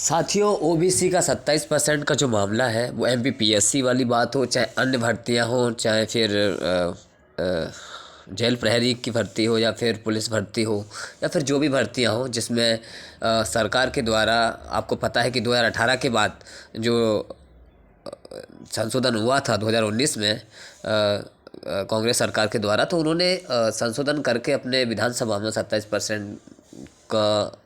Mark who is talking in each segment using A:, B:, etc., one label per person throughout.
A: साथियों, ओबीसी का 27% का जो मामला है वो एमपीपीएससी वाली बात हो, चाहे अन्य भर्तियां हो, चाहे फिर जेल प्रहरी की भर्ती हो, या फिर पुलिस भर्ती हो, या फिर जो भी भर्तियां हो जिसमें सरकार के द्वारा, आपको पता है कि 2018 के बाद जो संशोधन हुआ था 2019 में कांग्रेस सरकार के द्वारा, तो उन्होंने संशोधन करके अपने विधानसभा में 27% का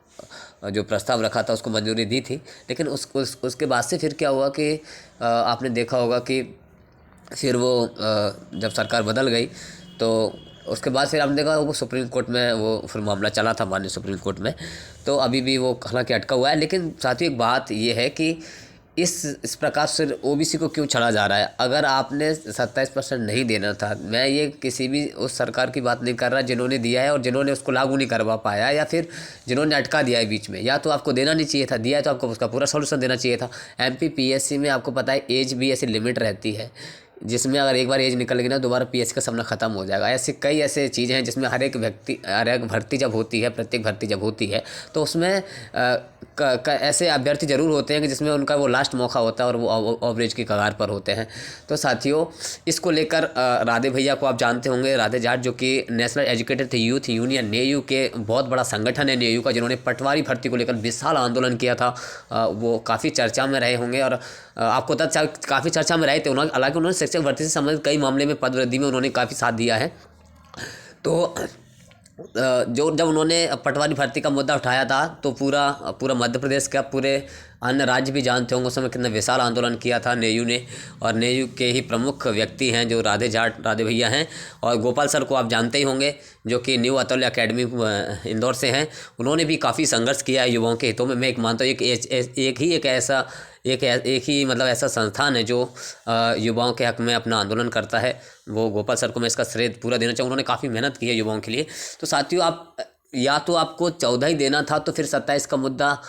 A: जो प्रस्ताव रखा था उसको मंजूरी दी थी। लेकिन उसके बाद से फिर क्या हुआ कि आपने देखा होगा कि फिर वो जब सरकार बदल गई तो उसके बाद फिर आपने देखा वो सुप्रीम कोर्ट में वो फिर मामला चला था, माननीय सुप्रीम कोर्ट में। तो अभी भी वो हालांकि अटका हुआ है। लेकिन साथियों, एक बात ये है कि इस प्रकार से ओबीसी को क्यों छड़ा जा रहा है? अगर आपने 27% नहीं देना था, मैं ये किसी भी उस सरकार की बात नहीं कर रहा जिन्होंने दिया है और जिन्होंने उसको लागू नहीं करवा पाया, या फिर जिन्होंने अटका दिया है बीच में। या तो आपको देना नहीं चाहिए था, दिया है तो आपको उसका पूरा सॉल्यूशन देना चाहिए था। एमपीपीएससी में आपको पता है एज भी ऐसी लिमिट रहती है जिसमें अगर एक बार एज निकल गई ना, दोबारा पीएससी का सपना ख़त्म हो जाएगा। ऐसे कई ऐसे चीज़ें हैं जिसमें हर एक भर्ती जब होती है, प्रत्येक भर्ती जब होती है, तो उसमें ऐसे अभ्यर्थी ज़रूर होते हैं कि जिसमें उनका वो लास्ट मौका होता है और वो ओवरेज की कगार पर होते हैं। तो साथियों, इसको लेकर राधे भैया को आप जानते होंगे, राधे जाट, जो कि नेशनल एजुकेटेड यूथ यूनियन नेयू के बहुत बड़ा संगठन है नेयू का, जिन्होंने पटवारी भर्ती को लेकर विशाल आंदोलन किया था। वो काफ़ी चर्चा में रहे होंगे और आपको पता काफ़ी चर्चा में रहे थे। हालांकि उन्होंने शिक्षक भर्ती से संबंधित कई मामले में पद वृद्धि में उन्होंने काफ़ी साथ दिया है। तो जब उन्होंने पटवारी भर्ती का मुद्दा उठाया था तो पूरा मध्य प्रदेश का, पूरे अन्य राज्य भी जानते होंगे उस समय कितना विशाल आंदोलन किया था नेयू ने। और नेयू के ही प्रमुख व्यक्ति हैं जो राधे भैया हैं। और गोपाल सर को आप जानते ही होंगे, जो कि न्यू अतुल्य अकेडमी इंदौर से हैं। उन्होंने भी काफ़ी संघर्ष किया है युवाओं के हितों में। मैं एक मानता हूँ एक ही मतलब ऐसा संस्थान है जो युवाओं के हक़ में अपना आंदोलन करता है। वो गोपाल सर को मैं इसका श्रेय पूरा देना चाहूँ। उन्होंने काफ़ी मेहनत की है युवाओं के लिए। तो साथियों, आप या तो आपको 14 ही देना था, तो फिर 27 का मुद्दा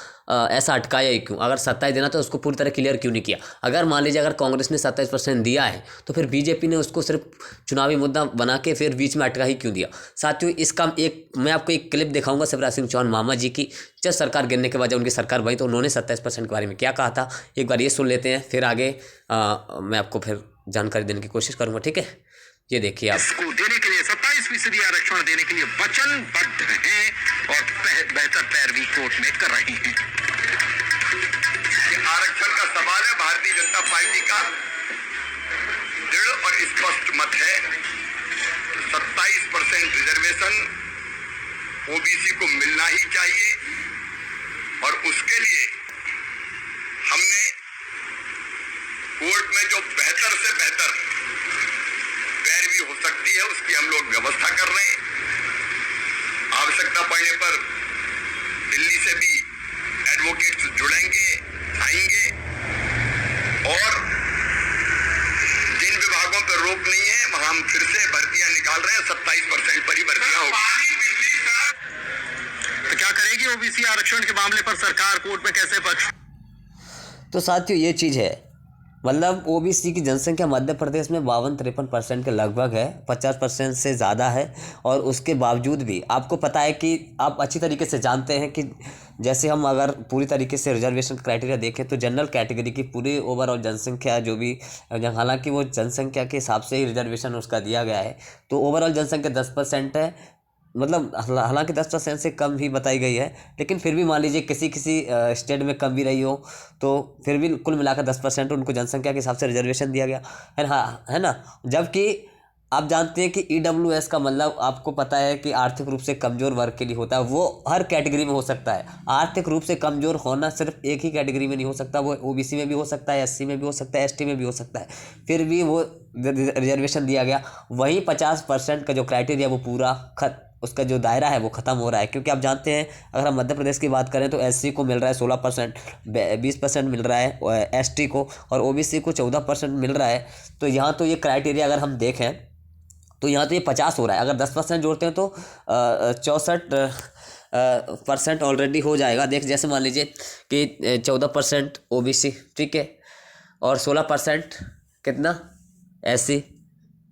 A: ऐसा अटकाया ही क्यों? अगर 27 देना था उसको पूरी तरह क्लियर क्यों नहीं किया? अगर मान लीजिए अगर कांग्रेस ने 27% दिया है तो फिर बीजेपी ने उसको सिर्फ चुनावी मुद्दा बना के फिर बीच में अटका ही क्यों दिया? साथियों, इसका मैं आपको एक क्लिप दिखाऊंगा शिवराज सिंह चौहान मामा जी की, जब सरकार गिरने के बाद जब उनकी सरकार बनी तो उन्होंने 27% के बारे में क्या कहा था। एक बार ये सुन लेते हैं, फिर आगे मैं आपको फिर जानकारी देने की कोशिश करूँगा। ठीक है, ये देखिए आप।
B: इसको देने के लिए 27% आरक्षण देने के लिए वचनबद्ध हैं और बेहतर पैरवी कोर्ट में कर रही हैं। आरक्षण का सवाल है, भारतीय जनता पार्टी का दृढ़ और स्पष्ट मत है 27% रिजर्वेशन ओबीसी को मिलना ही चाहिए। और उसके लिए हमने कोर्ट में जो बेहतर से बेहतर पैरवी हो सकती है उसकी हम लोग व्यवस्था कर रहे हैं। आवश्यकता पड़ने पर दिल्ली से भी एडवोकेट्स जुड़ेंगे, आएंगे। और जिन विभागों पर रोक नहीं है वहां हम फिर से भर्तियां निकाल रहे हैं। 27% पर ही भर्तियां होगी। तो क्या करेगी ओबीसी आरक्षण के मामले पर सरकार? कोर्ट में कैसे पक्ष?
A: तो साथियों, ये चीज़ है, मतलब ओबीसी की जनसंख्या मध्य प्रदेश में 52-53% के लगभग है, 50% से ज़्यादा है। और उसके बावजूद भी आपको पता है कि आप अच्छी तरीके से जानते हैं कि जैसे हम अगर पूरी तरीके से रिजर्वेशन क्राइटेरिया देखें तो जनरल कैटेगरी की पूरी ओवरऑल जनसंख्या जो भी, हालांकि वो जनसंख्या के हिसाब से ही रिजर्वेशन उसका दिया गया है, तो ओवरऑल जनसंख्या 10% है। मतलब हालांकि 10% से कम भी बताई गई है, लेकिन फिर भी मान लीजिए किसी स्टेट में कम भी रही हो तो फिर भी कुल मिलाकर 10% उनको जनसंख्या के हिसाब से रिजर्वेशन दिया गया है। हाँ, है ना। जबकि आप जानते हैं कि ईडब्ल्यूएस का मतलब आपको पता है कि आर्थिक रूप से कमज़ोर वर्ग के लिए होता है। वो हर कैटेगरी में हो सकता है। आर्थिक रूप से कमज़ोर होना सिर्फ एक ही कैटेगरी में नहीं हो सकता, वो ओबीसी में भी हो सकता है, एससी में भी हो सकता है, एसटी में भी हो सकता है। फिर भी वो रिजर्वेशन दिया गया। वहीं 50% का जो क्राइटेरिया वो पूरा उसका जो दायरा है वो ख़त्म हो रहा है। क्योंकि आप जानते हैं, अगर हम मध्य प्रदेश की बात करें तो एससी को मिल रहा है 16%, 20% मिल रहा है एसटी को, और ओबीसी को 14% मिल रहा है। तो यहाँ तो ये क्राइटेरिया अगर हम देखें तो यहाँ तो ये 50 हो रहा है। अगर 10% जोड़ते हैं तो 64% ऑलरेडी हो जाएगा। जैसे मान लीजिए कि 14% ओबीसी, ठीक है, और 16% कितना एससी,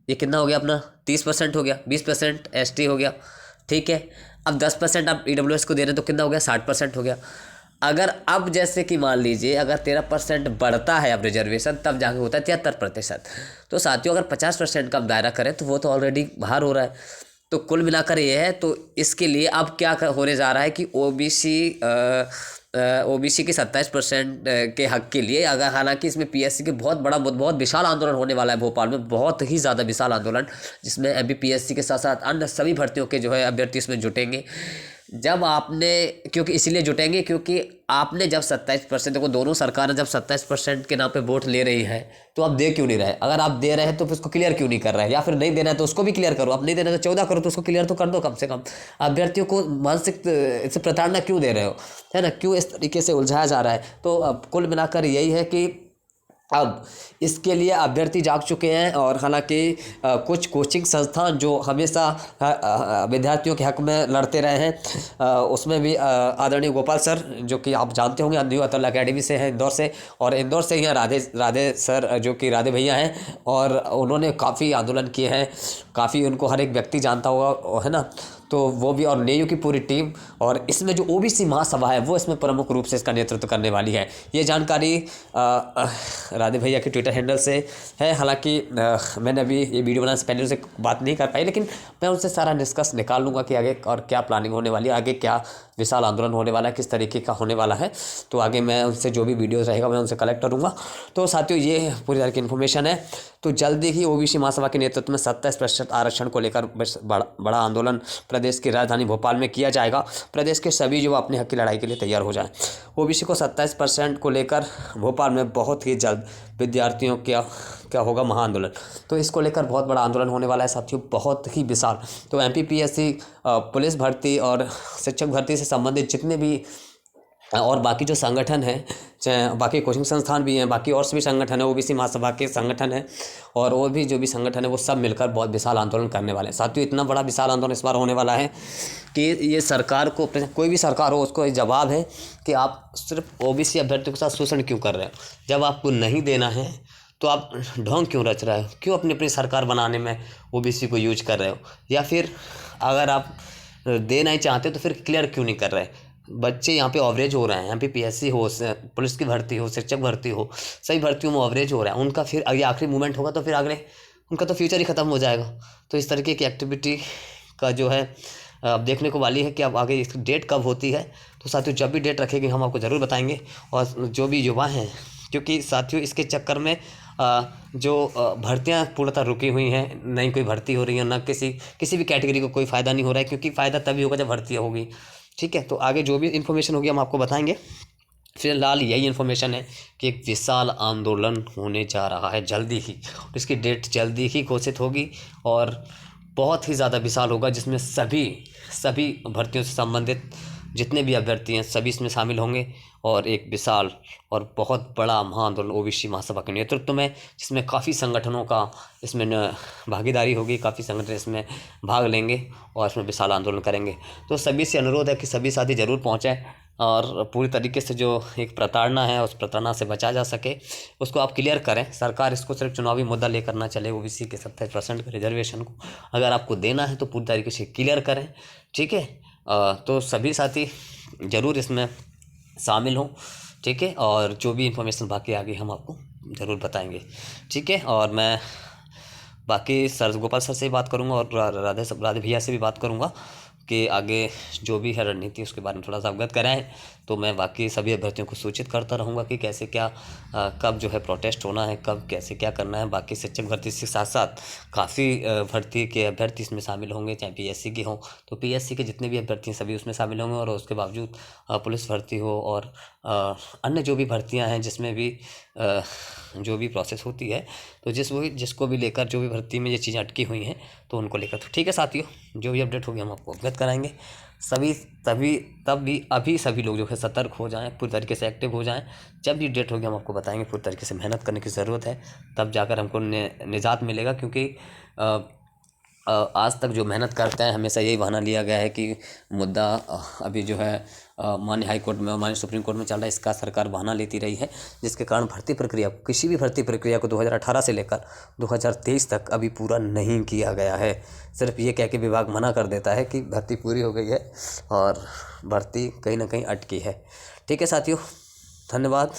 A: ये कितना हो गया अपना 30% हो गया, 20% एसटी हो गया, ठीक है। अब 10% आप ईडब्ल्यूएस को दे रहे हैं तो कितना हो गया 60% हो गया। अगर अब जैसे कि मान लीजिए अगर 13% बढ़ता है अब रिजर्वेशन, तब जाके होता है 73%। तो साथियों अगर 50% का हम दायरा करें तो वो तो ऑलरेडी बाहर हो रहा है। तो कुल मिलाकर ये है। तो इसके लिए अब क्या होने जा रहा है कि ओबीसी के 27% के हक के लिए, अगर हालांकि इसमें पीएससी के बहुत विशाल आंदोलन होने वाला है भोपाल में, बहुत ही ज़्यादा विशाल आंदोलन, जिसमें एमपीपीएससी के साथ साथ अन्य सभी भर्तियों के जो है अभ्यर्थी इसमें जुटेंगे। जब आपने क्योंकि इसीलिए जुटेंगे क्योंकि आपने जब 27%, देखो दोनों सरकारें जब 27% के नाम पे वोट ले रही है तो आप दे क्यों नहीं रहे? अगर आप दे रहे हैं तो फिर उसको क्लियर क्यों नहीं कर रहे हैं? या फिर नहीं देना है तो उसको भी क्लियर करो। आप नहीं देना है तो 14 करो, तो उसको क्लियर तो कर दो कम से कम। अभ्यर्थियों को मानसिक इससे प्रताड़ना क्यों दे रहे हो, है ना? क्यों इस तरीके से उलझाया जा रहा है? तो अब कुल मिलाकर यही है कि अब इसके लिए अभ्यर्थी जाग चुके हैं। और हालांकि कुछ कोचिंग संस्थान जो हमेशा विद्यार्थियों के हक में लड़ते रहे हैं, उसमें भी आदरणीय गोपाल सर, जो कि आप जानते होंगे न्यू अतुल अकेडमी से हैं इंदौर से, और इंदौर से ही हैं राधे सर, जो कि राधे भैया हैं, और उन्होंने काफ़ी आंदोलन किए हैं, काफ़ी उनको हर एक व्यक्ति जानता होगा, है ना? तो वो भी, और नेयू की पूरी टीम, और इसमें जो ओबीसी महासभा है वो इसमें प्रमुख रूप से इसका नेतृत्व करने वाली है। ये जानकारी राधे भैया के ट्विटर हैंडल से है। हालांकि मैंने अभी ये वीडियो बनाने से पहले उनसे बात नहीं कर पाई, लेकिन मैं उनसे सारा डिस्कस निकाल लूँगा कि आगे और क्या प्लानिंग होने वाली है, आगे क्या विशाल आंदोलन होने वाला है, किस तरीके का होने वाला है। तो आगे मैं उनसे जो भी वीडियोज़ रहेगा मैं उनसे कलेक्ट करूँगा। तो साथियों ये पूरी तरह की इन्फॉर्मेशन है। तो जल्दी ही ओबीसी महासभा के नेतृत्व में 27% आरक्षण को लेकर बड़ा आंदोलन प्रदेश की राजधानी भोपाल में किया जाएगा। प्रदेश के सभी युवा अपने हक की लड़ाई के लिए तैयार हो जाएं। ओबीसी को 27% को लेकर भोपाल में बहुत ही जल्द विद्यार्थियों क्या होगा महाआंदोलन। तो इसको लेकर बहुत बड़ा आंदोलन होने वाला है साथियों, बहुत ही विशाल। तो एमपीपीएससी, पुलिस भर्ती और शिक्षक भर्ती से संबंधित जितने भी और बाकी जो संगठन हैं, चाहे बाकी कोचिंग संस्थान भी हैं, बाकी और सभी संगठन है, ओबीसी महासभा के संगठन है, और वो भी जो भी संगठन है वो सब मिलकर बहुत विशाल आंदोलन करने वाले हैं। साथियों इतना बड़ा विशाल आंदोलन इस बार होने वाला है कि ये सरकार को, कोई भी सरकार हो, उसको जवाब है कि आप सिर्फ ओबीसी अभ्यर्थियों के साथ शोषण क्यों कर रहे हो। जब आपको नहीं देना है तो आप ढोंग क्यों रच रहे हो? क्यों अपनी सरकार बनाने में ओबीसी को यूज कर रहे हो? या फिर अगर आप देना ही चाहते हो तो फिर क्लियर क्यों नहीं कर रहे? बच्चे यहाँ पे ऑवरेज हो रहे हैं, एमपीपीएससी हो, पुलिस की भर्ती हो, शिक्षक भर्ती हो, सही भर्तियों में ऑवरेज हो रहा है उनका। फिर ये आखिरी मूवमेंट होगा तो फिर अगले उनका तो फ्यूचर ही ख़त्म हो जाएगा। तो इस तरीके की एक्टिविटी का जो है अब देखने को वाली है कि अब आगे इसकी डेट कब होती है। तो साथियों जब भी डेट रखेंगे हम आपको ज़रूर बताएंगे। और जो भी युवा हैं, क्योंकि साथियों इसके चक्कर में जो भर्तियां पूर्णतः रुकी हुई हैं, नहीं कोई भर्ती हो रही है, ना किसी भी कैटेगरी को कोई फ़ायदा नहीं हो रहा है, क्योंकि फ़ायदा तभी होगा जब भर्तियाँ होगी। ठीक है, तो आगे जो भी इन्फॉर्मेशन होगी हम आपको बताएंगे। फिलहाल यही इन्फॉर्मेशन है कि एक विशाल आंदोलन होने जा रहा है जल्दी ही, इसकी डेट जल्दी ही घोषित होगी और बहुत ही ज़्यादा विशाल होगा, जिसमें सभी भर्तियों से संबंधित जितने भी अभ्यर्थी हैं सभी इसमें शामिल होंगे। और एक विशाल और बहुत बड़ा महाआंदोलन ओबीसी महासभा के नेतृत्व में, जिसमें काफ़ी संगठनों का इसमें भागीदारी होगी, काफ़ी संगठन इसमें भाग लेंगे और इसमें विशाल आंदोलन करेंगे। तो सभी से अनुरोध है कि सभी साथी ज़रूर पहुँचें और पूरी तरीके से जो एक प्रताड़ना है उस प्रताड़ना से बचा जा सके उसको आप क्लियर करें। सरकार इसको सिर्फ चुनावी मुद्दा लेकर ना चले, ओबीसी के 27% रिजर्वेशन को अगर आपको देना है तो पूरी तरीके से क्लियर करें। ठीक है, तो सभी साथी ज़रूर इसमें शामिल हों। ठीक है, और जो भी इन्फॉर्मेशन बाकी आगे हम आपको ज़रूर बताएंगे। ठीक है, और मैं बाकी सर गोपाल सर से बात करूंगा और राधे भैया से भी बात करूंगा कि आगे जो भी है रणनीति उसके बारे में थोड़ा सा अवगत कराएं। तो मैं बाकी सभी अभ्यर्थियों को सूचित करता रहूँगा कि कैसे क्या कब जो है प्रोटेस्ट होना है, कब कैसे क्या करना है। बाकी शिक्षक भर्ती के साथ साथ काफ़ी भर्ती के अभ्यर्थी इसमें शामिल होंगे, चाहे पीएससी के हों तो पीएससी के जितने भी अभ्यर्थी हैं सभी उसमें शामिल होंगे। और उसके बावजूद पुलिस भर्ती हो और अन्य जो भी भर्तियाँ हैं जिसमें भी जो भी प्रोसेस होती है, तो जिसको भी लेकर जो भी भर्ती में ये चीज़ें अटकी हुई हैं तो उनको लेकर। तो ठीक है साथियों, जो भी अपडेट होगी हम आपको अवगत कराएंगे। अभी सभी लोग जो है सतर्क हो जाएं, पूरी तरीके से एक्टिव हो जाएं। जब भी डेट होगी हम आपको बताएंगे। पूरी तरीके से मेहनत करने की ज़रूरत है, तब जाकर हमको निजात मिलेगा। क्योंकि आज तक जो मेहनत करते हैं हमेशा यही बहाना लिया गया है कि मुद्दा अभी जो है माननीय हाई कोर्ट में और माननीय सुप्रीम कोर्ट में चल रहा है, इसका सरकार बहाना लेती रही है, जिसके कारण भर्ती प्रक्रिया किसी भी भर्ती प्रक्रिया को 2018 से लेकर 2023 तक अभी पूरा नहीं किया गया है। सिर्फ ये कह के विभाग मना कर देता है कि भर्ती पूरी हो गई है और भर्ती कहीं ना कहीं अटकी है। ठीक है साथियों, धन्यवाद।